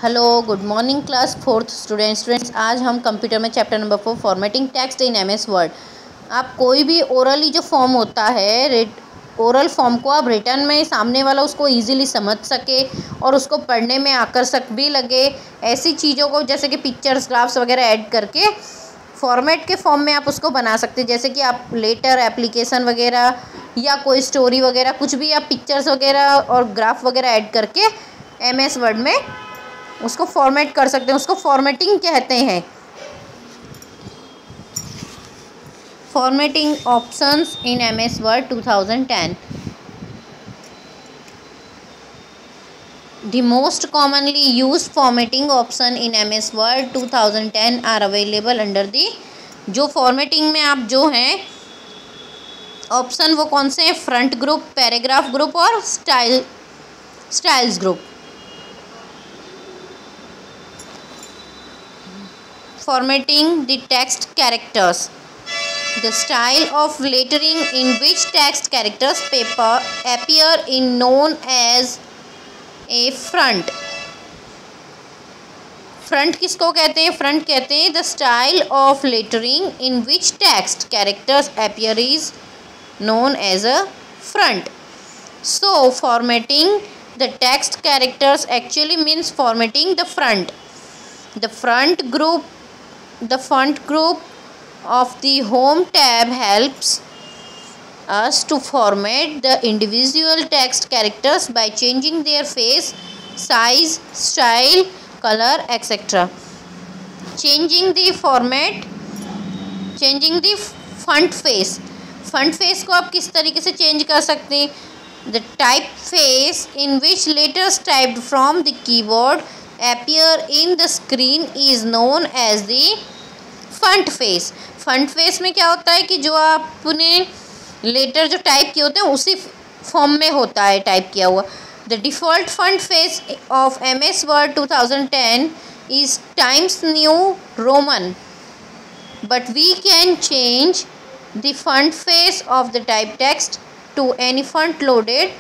Hello good morning class fourth students आज हम computer में chapter number 4 formatting text in MS word. आप कोई भी ओरली जो फॉर्म होता है ओरल फॉर्म को आप रिटर्न में सामने वाला उसको इजीली समझ सके और उसको पढ़ने में आकर्षक भी लगे, ऐसी चीज़ों को जैसे कि पिक्चर्स ग्राफ्स वगैरह ऐड करके फॉर्मेट के फॉर्म में आप उसको बना सकते हैं। जैसे कि आप लेटर एप्लीकेशन वगैरह या कोई स्टोरी वगैरह कुछ भी आप पिक्चर्स वगैरह और ग्राफ वगैरह ऐड करके एमएस वर्ड में उसको फॉर्मेट कर सकते हैं। उसको फॉर्मेटिंग कहते हैं। Formatting options in MS Word 2010। The most commonly used formatting option in MS Word 2010 are available under the जो फॉर्मेटिंग में आप जो हैं ऑप्शन वो कौन से हैं? फ्रंट ग्रुप, पैराग्राफ ग्रुप और styles group. Formatting the text characters. The style of lettering in which text characters appear in known as a front. Front किसको कहते हैं? फ्रंट कहते हैं the style of lettering in which text characters appear is known as a front. So formatting the text characters actually means formatting the front. The font group of the home tab helps us to format the individual text characters by changing their face, size, style, color, etc. Changing the font face. Font face को आप किस तरीके से change कर सकते हैं? The typeface in which letters typed from the keyboard appear in the screen is known as the font face. Font face में क्या होता है कि जो आपने लेटर जो टाइप किए होते हैं उसी फॉर्म में होता है टाइप किया हुआ। The default font face of MS Word 2010 is Times New Roman, but we can change the font face of the type text to any font loaded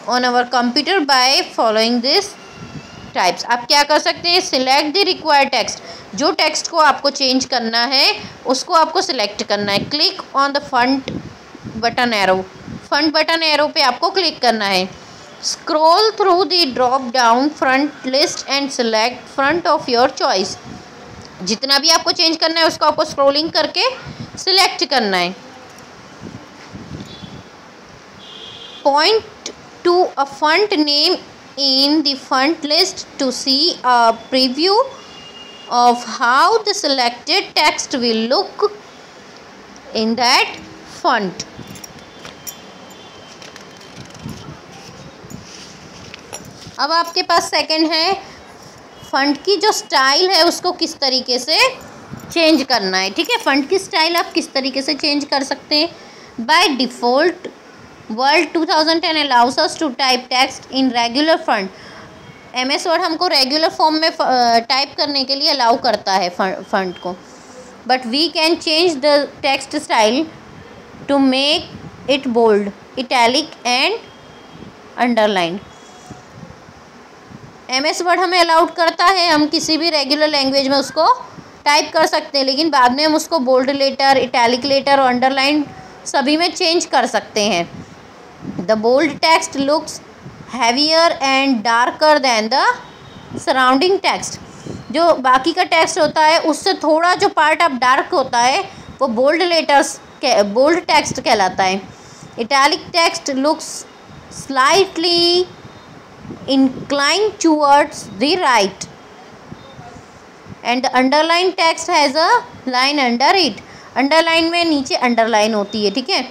on our computer by following this types. आप क्या कर सकते हैं? Select the required text. जो text को आपको change करना है उसको आपको सिलेक्ट करना है। Click on the font button arrow पे आपको क्लिक करना है। Scroll through the drop down front list and select front of your choice. जितना भी आपको चेंज करना है उसको आपको स्क्रॉलिंग करके सिलेक्ट करना है। Point to a font name in the font list to see a preview of how the selected text will look in that font. अब आपके पास सेकंड है फंट की जो स्टाइल है उसको किस तरीके से चेंज करना है। ठीक है, फंट की स्टाइल आप किस तरीके से चेंज कर सकते हैं? By default Word 2010 allows us to type text in regular font. MS Word हमको रेगुलर फॉर्म में टाइप करने के लिए अलाउ करता है फंट को, but we can change the text style to make it bold, italic and underline. MS Word हमें allowed करता है हम किसी भी रेगुलर लैंग्वेज में उसको टाइप कर सकते हैं, लेकिन बाद में हम उसको बोल्ड लेटर, इटैलिक लेटर और अंडरलाइन सभी में चेंज कर सकते हैं। The bold text looks heavier and darker than the surrounding text. जो बाकी का टेक्स्ट होता है उससे थोड़ा जो पार्ट अब डार्क होता है वो बोल्ड टेक्स्ट कहलाता है। Italic text looks slightly inclined towards the right and the underlined text has a line under it. Underline में नीचे अंडरलाइन होती है। ठीक है,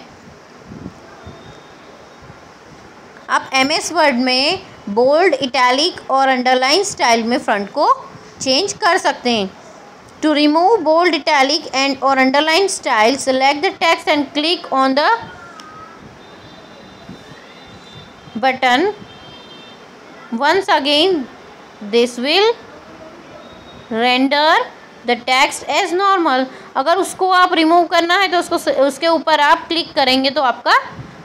आप एमएस वर्ड में बोल्ड, इटैलिक और अंडरलाइन स्टाइल में फ्रंट को चेंज कर सकते हैं। To remove bold, italic and और underline style select the text and click on the button once again. This will render the text as normal. अगर उसको आप रिमूव करना है तो उसके ऊपर आप क्लिक करेंगे तो आपका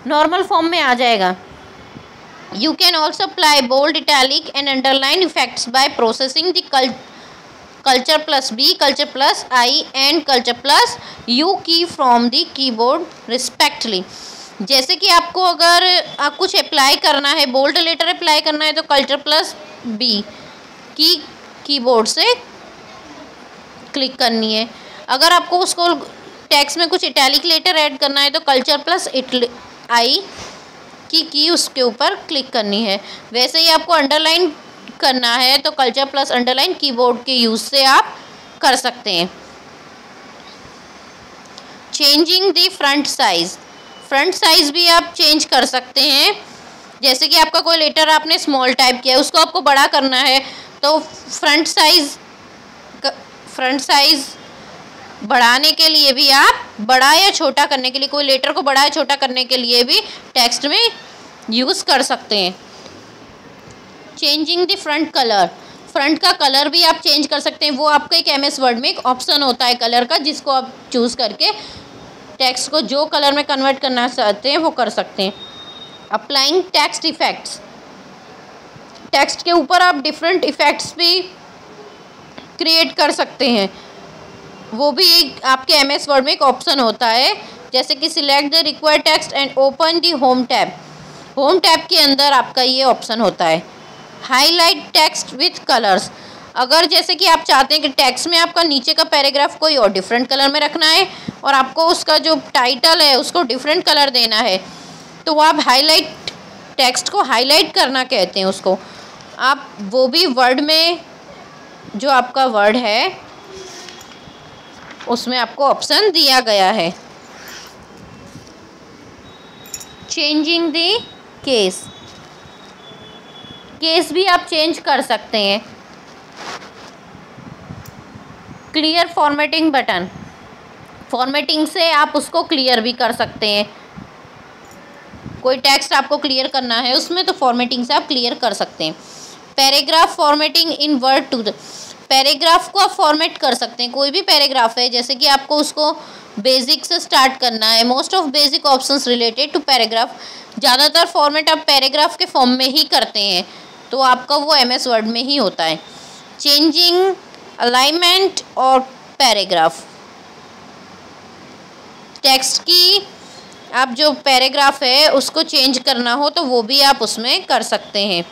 नॉर्मल फॉर्म में आ जाएगा। You can also apply bold, italic and underline effects by processing the culture plus B, culture plus I and culture plus U key from the keyboard respectively. जैसे कि आपको अगर आप कुछ अप्लाई करना है, बोल्ड लेटर अप्लाई करना है तो कल्चर प्लस बी की कीबोर्ड से क्लिक करनी है। अगर आपको उसको टेक्स्ट में कुछ इटैलिक लेटर ऐड करना है तो कल्चर प्लस आई की उसके ऊपर क्लिक करनी है। वैसे ही आपको अंडरलाइन करना है तो कल्चर प्लस अंडरलाइन कीबोर्ड के यूज़ से आप कर सकते हैं। Changing the front size, front size भी आप चेंज कर सकते हैं। जैसे कि आपका कोई लेटर आपने स्मॉल टाइप किया है, उसको आपको बड़ा करना है तो फ्रंट साइज़ बढ़ाने के लिए भी आप बड़ा या छोटा करने के लिए, कोई लेटर को बड़ा या छोटा करने के लिए भी टेक्स्ट में यूज़ कर सकते हैं। Changing the front colour, front का कलर भी आप चेंज कर सकते हैं। वो आपका एक MS वर्ड में एक ऑप्शन होता है कलर का, जिसको आप चूज़ करके टेक्स्ट को जो कलर में कन्वर्ट करना चाहते हैं वो कर सकते हैं। अप्लाइंग टेक्स्ट इफ़ेक्ट्स, टेक्स्ट के ऊपर आप डिफरेंट इफ़ेक्ट्स भी क्रिएट कर सकते हैं। वो भी एक आपके MS वर्ड में एक ऑप्शन होता है। जैसे कि select the required text and open the home tab, home tab के अंदर आपका ये ऑप्शन होता है। हाईलाइट टेक्स्ट विथ कलर्स, अगर जैसे कि आप चाहते हैं कि टेक्स्ट में आपका नीचे का पैराग्राफ कोई और डिफरेंट कलर में रखना है और आपको उसका जो टाइटल है उसको डिफरेंट कलर देना है, तो आप हाईलाइट टेक्स्ट को हाईलाइट करना कहते हैं उसको। आप वो भी वर्ड में जो आपका वर्ड है उसमें आपको ऑप्शन दिया गया है। चेंजिंग द केस, केस भी आप चेंज कर सकते हैं। क्लियर फॉर्मेटिंग बटन, फॉर्मेटिंग से आप उसको क्लियर भी कर सकते हैं। कोई टेक्स्ट आपको क्लियर करना है उसमें तो फॉर्मेटिंग से आप क्लियर कर सकते हैं। Paragraph formatting in Word to the, paragraph को आप फॉर्मेट कर सकते हैं। कोई भी पैराग्राफ है, जैसे कि आपको उसको बेसिक से स्टार्ट करना है, most of basic options related to paragraph, ज़्यादातर फॉर्मेट आप पैराग्राफ के फॉर्म में ही करते हैं तो आपका वो MS वर्ड में ही होता है। चेंजिंग अलाइनमेंट और पैराग्राफ, टेक्स्ट की आप जो पैराग्राफ है उसको चेंज करना हो तो वो भी आप उसमें कर सकते हैं।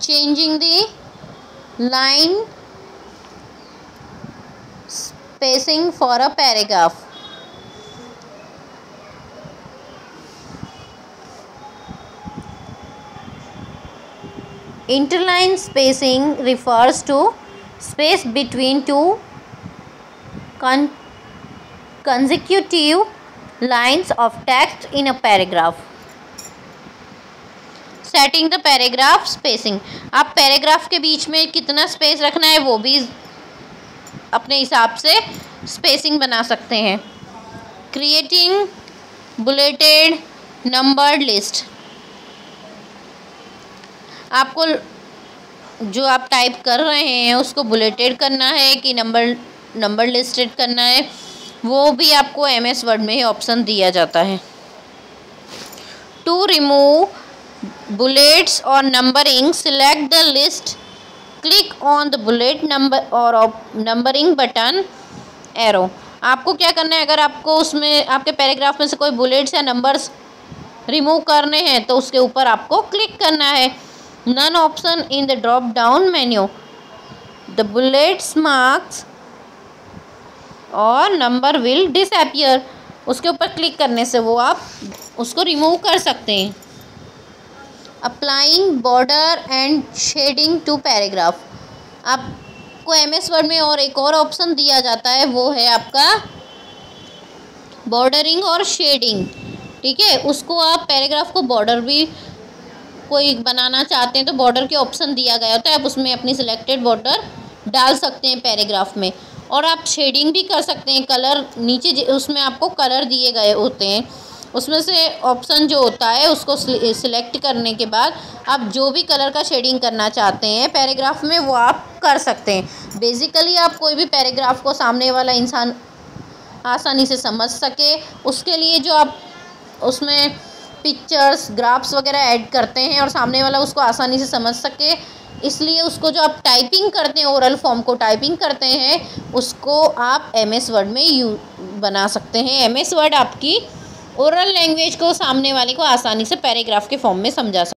Changing the line spacing for a paragraph, interline spacing refers to space between two consecutive lines of text in a paragraph. Setting the paragraph spacing, आप पैराग्राफ के बीच में कितना स्पेस रखना है वो भी अपने हिसाब से स्पेसिंग बना सकते हैं। क्रिएटिंग बुलेटेड नंबर्ड लिस्ट, आपको जो आप टाइप कर रहे हैं उसको बुलेटेड करना है कि नंबर लिस्टेड करना है, वो भी आपको MS वर्ड में ही ऑप्शन दिया जाता है। टू रिमूव बुलेट्स और numbering, select the list, click on the bullet number और नंबरिंग बटन एरो। आपको क्या करना है, अगर आपको उसमें आपके पैराग्राफ में से कोई बुलेट्स या नंबर्स रिमूव करने हैं तो उसके ऊपर आपको क्लिक करना है। None option in the drop down menu, the bullets marks और नंबर विल डिसअपियर, उसके ऊपर क्लिक करने से वो आप उसको रिमूव कर सकते हैं। Applying border and shading to paragraph, आपको MS वर्ड में और एक और ऑप्शन दिया जाता है, वो है आपका बॉर्डरिंग और शेडिंग। ठीक है, उसको आप पैराग्राफ को बॉर्डर भी कोई बनाना चाहते हैं तो बॉर्डर के ऑप्शन दिया गया होता है, आप उसमें अपनी सिलेक्टेड बॉर्डर डाल सकते हैं पैराग्राफ में। और आप शेडिंग भी कर सकते हैं, कलर नीचे उसमें आपको कलर दिए गए होते हैं, उसमें से ऑप्शन जो होता है उसको सिलेक्ट करने के बाद आप जो भी कलर का शेडिंग करना चाहते हैं पैराग्राफ में वो आप कर सकते हैं। बेसिकली आप कोई भी पैराग्राफ को सामने वाला इंसान आसानी से समझ सके। उसके लिए जो आप उसमें पिक्चर्स, ग्राफ्स वगैरह ऐड करते हैं और सामने वाला उसको आसानी से समझ सके, इसलिए उसको जो आप टाइपिंग करते हैं, ओरल फॉर्म को टाइपिंग करते हैं, उसको आप MS वर्ड में बना सकते हैं। MS वर्ड आपकी ओरल लैंग्वेज को सामने वाले को आसानी से पैराग्राफ के फॉर्म में समझा सकते हैं।